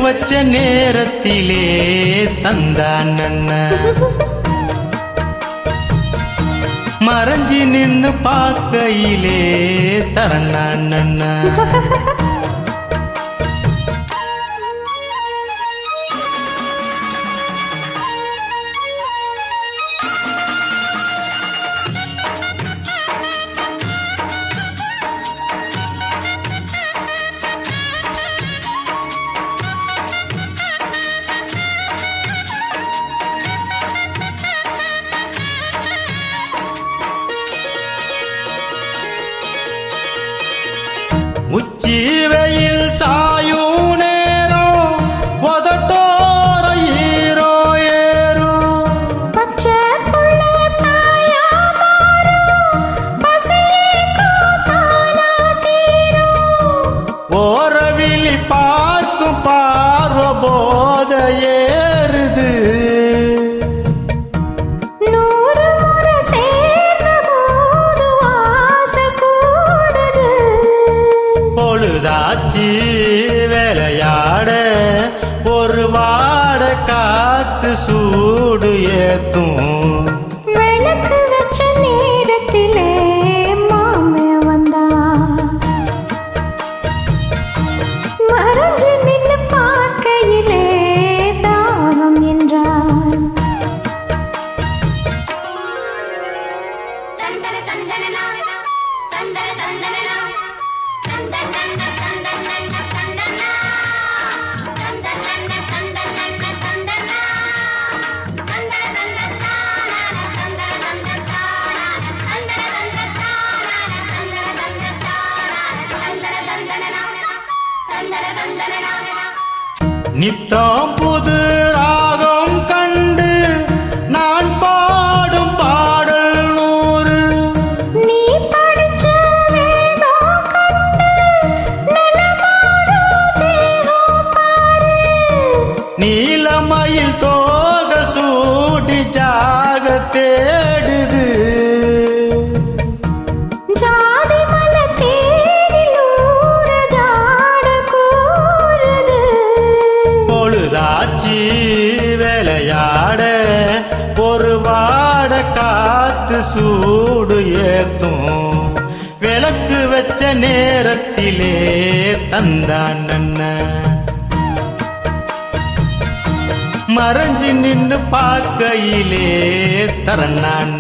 வச்ச நேரத்திலே தந்தான் மறைஞ்சி நின்னு பார்க்கையிலே தரண்ணான் உச்சி வெயில் சாயும் நேரம் உதட்டோர ஈரோ ஏறும் பச்சை புள்ள தாயா மாறும் பசியே காத்தானா தீரும் ஓரவிழி பார்க்கும் பார்வ போத ஏறுது பொழுதாச்சி வேலையாட ஒரு வாட காத்து சூடு ஏத்தும் விளக்கு வச்ச நேரத்திலே மாமே வந்தா மறைஞ்சு நின்று பார்க்கையிலே தாகம் என்றான் நித்தம் புது ராகம் கண்டு நான் பாடும் பாடல் 100 நீ படிச்ச வேதம் கண்டு நலமாடும் தேகம் பாரு நீலமயில் தோக சூடி ஜாக தேடுது ஜாதி மலர் தேனில் ஊற ஜாட கூறுது பொழுதாச்சி வேலையாட ஒரு வாட காத்து சூடு ஏத்தும் விளக்கு வச்ச நேரத்திலே தந்தான் மறைஞ்சி நின்னு பார்க்கையிலே தரண்ணான்